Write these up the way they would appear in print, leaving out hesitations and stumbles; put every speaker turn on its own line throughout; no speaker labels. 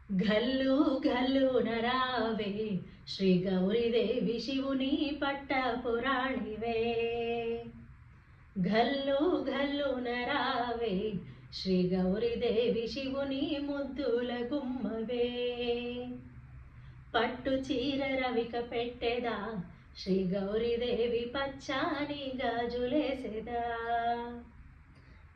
ఘల్లు ఘల్లున రావే శ్రీ గౌరీదేవి శివుని పట్ట పురాణివే. ఘల్లు ఘల్లున రావే శ్రీ గౌరీదేవి శివుని ముద్దుల గుమ్మవే. పట్టు చీర రవిక పెట్టెదా శ్రీ గౌరీదేవి పచ్చాని గాజులేసెదా.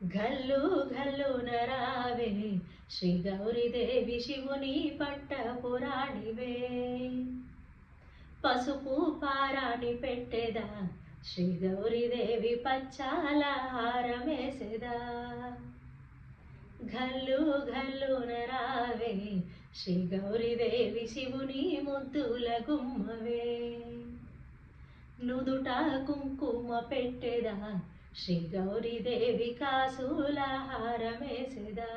ఘల్లు ఘల్లున రావే శ్రీ గౌరీదేవి శివుని పట్ట పురాణివే. పసుపు పారాణి పెట్టెదా శ్రీ గౌరీదేవి పచ్చాల హారమేసెదా. ఘల్లు ఘల్లున రావే శ్రీ గౌరీదేవి శివుని ముద్దుల గుమ్మవే. నుదుట కుంకుమ పెట్టెదా శ్రీ గౌరీదేవి కాసుల హారమేసెదా.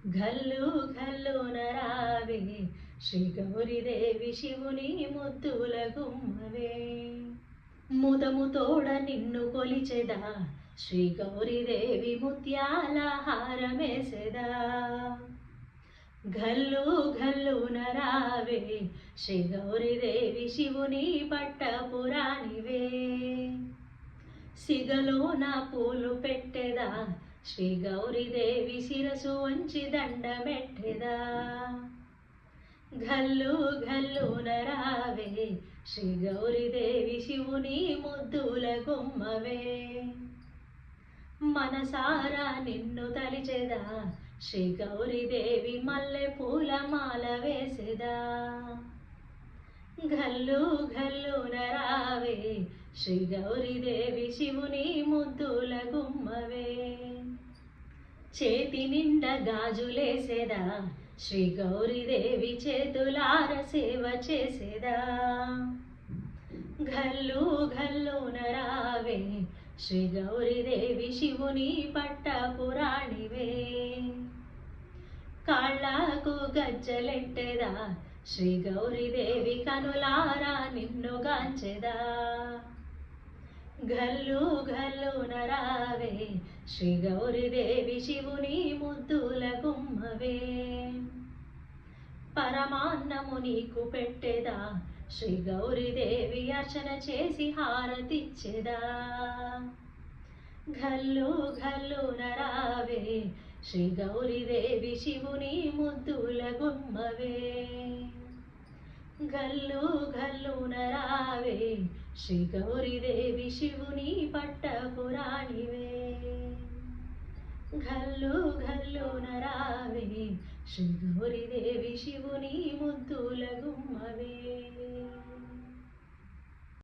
ఘల్లు ఘల్లున రావే శ్రీ గౌరీదేవి శివుని ముద్దుల గుమ్మవే. ముదము తోడ నిన్ను కొలిచెదా శ్రీ గౌరీదేవి ముత్యాల హారమేసెదా. ఘల్లు ఘల్లున రావే శ్రీ గౌరీదేవి శివుని పట్ట పురాణివే. సిగలో నా పూలు పెట్టెదా శ్రీ గౌరీదేవి శిరసు వంచి దండమెట్టెదా. ఘల్లు ఘల్లున రావే శ్రీ గౌరీదేవి శివుని ముద్దుల గుమ్మవే. మనసారా నిన్ను తలిచెదా శ్రీ గౌరీదేవి మల్లె పూల మాల వేసెదా. ఘల్లు ఘల్లున రావే శ్రీ గౌరీదేవి శివుని ముద్దుల గుమ్మవే. చేతి నిండా గాజులేసెదా శ్రీ గౌరీదేవి చేతులార సేవ చేసెదా. ఘల్లు ఘల్లున రావే శ్రీ గౌరీదేవి శివుని పట్ట పురాణివే. కాళ్ళకు గజ్జలెట్టెదా శ్రీ గౌరీదేవి కనులారా నిన్ను గాంచెదా. ఘల్లు ఘల్లున రావే శ్రీ గౌరీదేవి శివుని ముద్దుల గుమ్మవే. పరమాన్నము నీకు పెట్టెదా శ్రీ గౌరీదేవి అర్చన చేసి హారతిచ్చెదా. ఘల్లు ఘల్లున రావే శ్రీ గౌరీదేవి శివుని ముద్దుల గుమ్మవే. ఘల్లు ఘల్లున రావే శ్రీ గౌరీదేవి శివుని పట్ట పురాణివే. ఘల్లు ఘల్లున రావే శ్రీ గౌరీదేవి శివుని ముద్దుల గుమ్మవే.